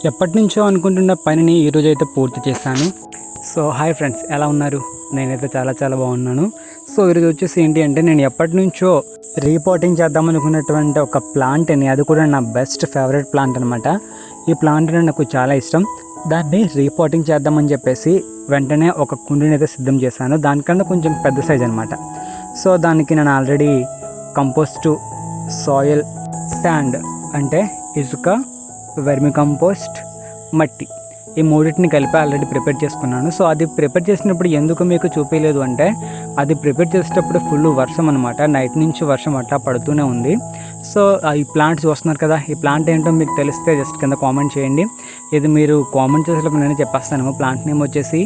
ఎప్పటినుంచో అనుకుంటున్న పనిని ఈరోజు అయితే పూర్తి చేశాను. సో హాయ్ ఫ్రెండ్స్, ఎలా ఉన్నారు? నేనైతే చాలా బాగున్నాను. సో ఈరోజు వచ్చేసి ఏంటి అంటే, నేను ఎప్పటినుంచో రీపోటింగ్ చేద్దాం అనుకున్నటువంటి ఒక ప్లాంట్ని, అది కూడా నా బెస్ట్ ఫేవరెట్ ప్లాంట్ అనమాట. ఈ ప్లాంట్ నాకు చాలా ఇష్టం. దాన్ని రీపోటింగ్ చేద్దామని చెప్పేసి వెంటనే ఒక కుండీని అయితే సిద్ధం చేశాను. దానికన్నా కొంచెం పెద్ద సైజ్ అనమాట. సో దానికి నేను ఆల్రెడీ కంపోస్టు, సాయిల్, శాండ్ అంటే ఇసుక, వెర్మి కంపోస్ట్, మట్టి, ఈ మూడింటిని కలిపి ఆల్రెడీ ప్రిపేర్ చేసుకున్నాను. సో అది ప్రిపేర్ చేసినప్పుడు ఎందుకు మీకు చూపించలేదు అంటే, అది ప్రిపేర్ చేసేటప్పుడు ఫుల్ వర్షం అనమాట. నైట్ నుంచి వర్షం అట్లా పడుతూనే ఉంది. సో ఈ ప్లాంట్ చూస్తున్నారు కదా, ఈ ప్లాంట్ ఏంటో మీకు తెలిస్తే జస్ట్ కింద కామెంట్ చేయండి. ఇది మీరు కామెంట్ చేసేటప్పుడు నేను చెప్పేస్తాను. ప్లాంట్ నేమ్ వచ్చేసి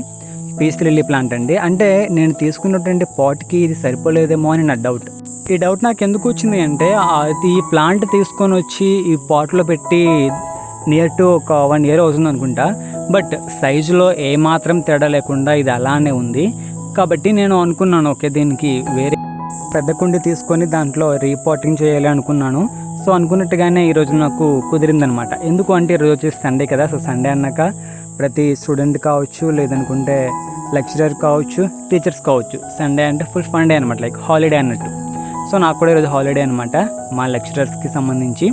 పీస్ లిల్లీ ప్లాంట్ అండి. అంటే నేను తీసుకున్నటువంటి పాట్కి ఇది సరిపోలేదేమో అని నా డౌట్. ఈ డౌట్ నాకు ఎందుకు వచ్చింది అంటే, ఈ ప్లాంట్ తీసుకొని వచ్చి ఈ పాట్లో పెట్టి నియర్ టు ఒక 1 year అవుతుంది అనుకుంటా. బట్ సైజులో ఏమాత్రం తేడా లేకుండా ఇది అలానే ఉంది. కాబట్టి నేను అనుకున్నాను, ఓకే దీనికి వేరే పెద్ద కుండి తీసుకొని దాంట్లో రీపాటింగ్ చేయాలి అనుకున్నాను. సో అనుకున్నట్టుగానే ఈరోజు నాకు కుదిరిందనమాట. ఎందుకు అంటే ఈరోజు వచ్చేసి సండే కదా. సో సండే అన్నాక ప్రతి స్టూడెంట్ కావచ్చు, లేదనుకుంటే లెక్చరర్ కావచ్చు, టీచర్స్ కావచ్చు, సండే అంటే ఫుల్ ఫన్ డే అనమాట, లైక్ హాలిడే అన్నట్టు. సో నాకు కూడా ఈరోజు హాలిడే అనమాట, మా లెక్చరర్స్కి సంబంధించి.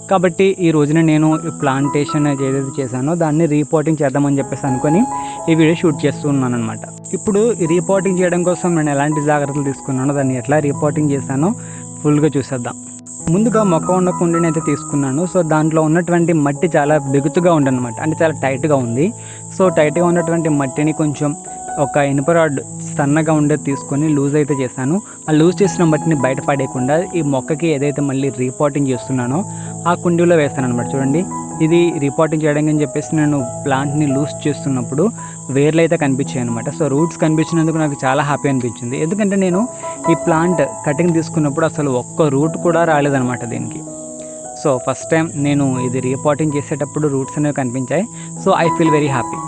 కాబట్టి ఈ రోజున నేను ప్లాంటేషన్ ఏదైతే చేశానో దాన్ని రీపోటింగ్ చేద్దామని చెప్పేసి అనుకొని ఈ వీడియో షూట్ చేస్తూ ఉన్నాను అనమాట. ఇప్పుడు ఈ రీపోటింగ్ చేయడం కోసం నేను ఎలాంటి జాగ్రత్తలు తీసుకున్నానో, దాన్ని ఎట్లా రీపోటింగ్ చేశానో ఫుల్గా చూసేద్దాం. ముందుగా మొక్క ఉన్న కుండీని అయితే తీసుకున్నాను. సో దాంట్లో ఉన్నటువంటి మట్టి చాలా బిగుతుగా ఉండనమాట, అంటే చాలా టైట్గా ఉంది. సో టైట్గా ఉన్నటువంటి మట్టిని కొంచెం ఒక ఇనుప రాడ్ సన్నగా ఉండేది తీసుకొని లూజ్ అయితే చేశాను. ఆ లూజ్ చేసిన మట్టిని బయట పడేయకుండా ఈ మొక్కకి ఏదైతే మళ్ళీ రీపాటింగ్ చేస్తున్నానో ఆ కుండీలో వేస్తాను అనమాట. చూడండి, ఇది రీపాటింగ్ చేయడం అని చెప్పేసి నేను ప్లాంట్ని లూజ్ చేస్తున్నప్పుడు వేర్లు అయితే కనిపించాయి అనమాట. సో రూట్స్ కనిపించినందుకు నాకు చాలా హ్యాపీ అనిపించింది. ఎందుకంటే నేను ఈ ప్లాంట్ కటింగ్ తీసుకున్నప్పుడు అసలు ఒక్క రూట్ కూడా రాలేదనమాట దీనికి. సో ఫస్ట్ టైం నేను ఇది రీపాటింగ్ చేసేటప్పుడు రూట్స్ అనేవి కనిపించాయి. So I feel very happy.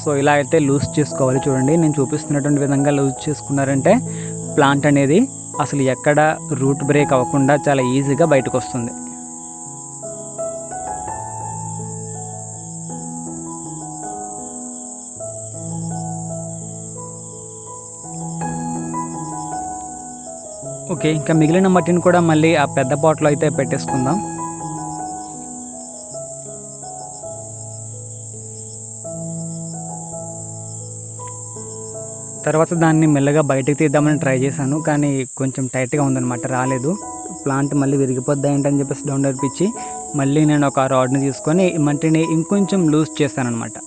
So ఇలా అయితే లూజ్ చేసుకోవాలి. చూడండి, నేను చూపిస్తున్నటువంటి విధంగా లూజ్ చేసుకున్నారంటే ప్లాంట్ అనేది అసలు ఎక్కడ రూట్ బ్రేక్ అవ్వకుండా చాలా ఈజీగా బయటకు వస్తుంది. ఓకే, ఇంకా మిగిలిన మట్టిని కూడా మళ్ళీ ఆ పెద్ద పాట్లో అయితే పెట్టేసుకుందాం. తర్వాత దాన్ని మెల్లగా బయటకు తీద్దామని ట్రై చేశాను, కానీ కొంచెం టైట్గా ఉందన్నమాట, రాలేదు. ప్లాంట్ మళ్ళీ విరిగిపోద్దా ఏంటని చెప్పేసి డౌన్ అనిపించి మళ్ళీ నేను ఒక రాడ్ని తీసుకొని మట్టిని ఇంకొంచెం లూజ్ చేశాను అనమాట.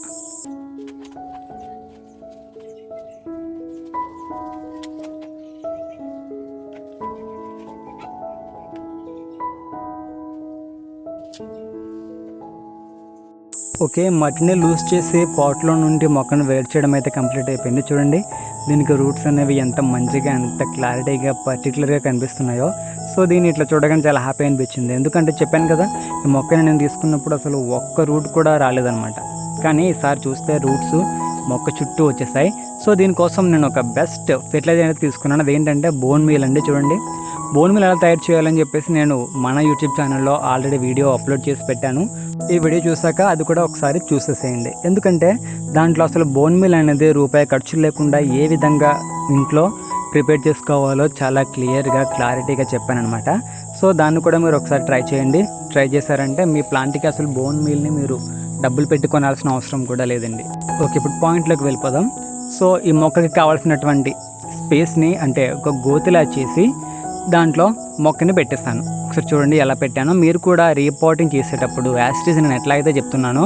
ఓకే, మట్టిని లూజ్ చేసి పాట్లో నుండి మొక్కను వేడి చేయడం అయితే కంప్లీట్ అయిపోయింది. చూడండి, దీనికి రూట్స్ అనేవి ఎంత మంచిగా, ఎంత క్లారిటీగా, పర్టికులర్గా కనిపిస్తున్నాయో. సో దీన్ని ఇట్లా చూడగానే చాలా హ్యాపీ అనిపించింది. ఎందుకంటే చెప్పాను కదా, ఈ మొక్కని నేను తీసుకున్నప్పుడు అసలు ఒక్క రూట్ కూడా రాలేదన్నమాట. కానీ ఈసారి చూస్తే రూట్స్ మొక్క చుట్టూ వచ్చేసాయి. సో దీనికోసం నేను ఒక బెస్ట్ ఫెర్టిలైజర్ అనేది తీసుకున్నాను. అదేంటంటే బోన్ మీల్ అండి. చూడండి, బోన్ మీల్ ఎలా తయారు చేయాలని చెప్పేసి నేను మన యూట్యూబ్ ఛానల్లో ఆల్రెడీ వీడియో అప్లోడ్ చేసి పెట్టాను. ఈ వీడియో చూసాక అది కూడా ఒకసారి చూసేసేయండి. ఎందుకంటే దాంట్లో అసలు బోన్ మీల్ అనేది రూపాయి ఖర్చు లేకుండా ఏ విధంగా ఇంట్లో ప్రిపేర్ చేసుకోవాలో చాలా క్లియర్గా, క్లారిటీగా చెప్పానమాట. సో దాన్ని కూడా మీరు ఒకసారి ట్రై చేయండి. ట్రై చేశారంటే మీ ప్లాంట్కి అసలు బోన్ మీల్ని మీరు డబ్బులు పెట్టుకోవాల్సిన అవసరం కూడా లేదండి. ఓకే, ఇప్పుడు పాయింట్లోకి వెళ్ళిపోదాం. సో ఈ మొక్కకి కావాల్సినటువంటి స్పేస్ని అంటే ఒక గోతిలా చేసి దాంట్లో మొక్కని పెట్టేస్తాను. ఒకసారి చూడండి ఎలా పెట్టానో. మీరు కూడా రీపోటింగ్ చేసేటప్పుడు యాస్టీస్ నేను ఎట్లా అయితే చెప్తున్నానో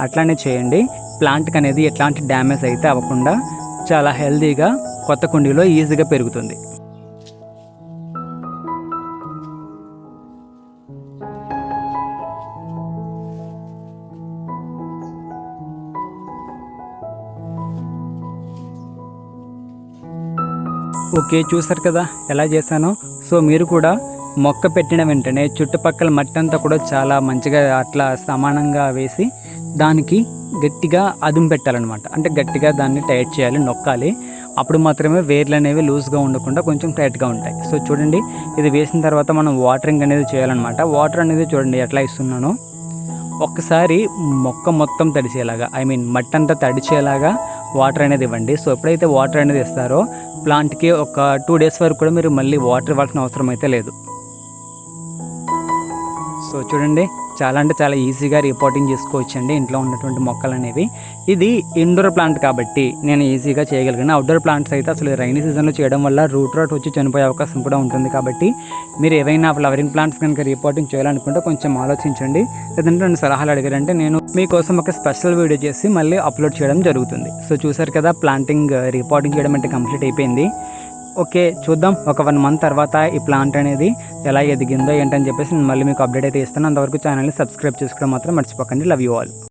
అట్లానే చేయండి. ప్లాంట్కి అనేది ఎట్లాంటి డ్యామేజ్ అయితే అవ్వకుండా చాలా హెల్తీగా కొత్త కుండీలో ఈజీగా పెరుగుతుంది. ఓకే, చూసారు కదా ఎలా చేశానో. సో మీరు కూడా మొక్క పెట్టిన వెంటనే చుట్టుపక్కల మట్టి అంతా కూడా చాలా మంచిగా అట్లా సమానంగా వేసి దానికి గట్టిగా అదుము పెట్టాలన్నమాట. అంటే గట్టిగా దాన్ని టైట్ చేయాలి, నొక్కాలి. అప్పుడు మాత్రమే వేర్లు అనేవి లూజ్గా ఉండకుండా కొంచెం టైట్గా ఉంటాయి. సో చూడండి, ఇది వేసిన తర్వాత మనం వాటరింగ్ అనేది చేయాలన్నమాట. వాటర్ అనేది చూడండి ఎట్లా ఇస్తున్నానో, ఒక్కసారి మొక్క మొత్తం తడిచేలాగా, మట్టి అంతా తడిచేలాగా వాటర్ అనేది ఇవ్వండి. సో ఎప్పుడైతే వాటర్ అనేది ఇస్తారో ప్లాంట్కి ఒక 2 days వరకు కూడా మీరు మళ్ళీ వాటర్ ఇవ్వాల్సిన అవసరం అయితే లేదు. సో చూడండి, చాలా అంటే చాలా ఈజీగా రిపోర్టింగ్ చేసుకోవచ్చండి ఇంట్లో ఉన్నటువంటి మొక్కలు అనేవి. ఇది ఇండోర్ ప్లాంట్ కాబట్టి నేను ఈజీగా చేయగలిగాను. అవుట్డోర్ ప్లాంట్స్ అయితే అసలు రైనీ సీజన్లో చేయడం వల్ల రూట్ రాట్ వచ్చి చనిపోయే అవకాశం కూడా ఉంటుంది. కాబట్టి మీరు ఏవైనా ఫ్లవరింగ్ ప్లాంట్స్ కనుక రిపోర్టింగ్ చేయాలనుకుంటే కొంచెం ఆలోచించండి. లేదంటే నన్ను సలహాలు అడిగారంటే నేను మీకోసం ఒక స్పెషల్ వీడియో చేసి మళ్ళీ అప్లోడ్ చేయడం జరుగుతుంది. సో చూసారు కదా, ప్లాంటింగ్ రిపోర్టింగ్ చేయడం అంటే కంప్లీట్ అయిపోయింది. ఓకే, చూద్దాం ఒక 1 month తర్వాత ఈ ప్లాంట్ అనేది ఎలా ఎదిగిందో ఏంటని చెప్పేసి నేను మళ్ళీ మీకు అప్డేట్ అయితే ఇస్తాను. అంతవరకు ఛానల్ని సబ్స్క్రైబ్ చేసుకోవడం మాత్రం మర్చిపోకండి. Love you all.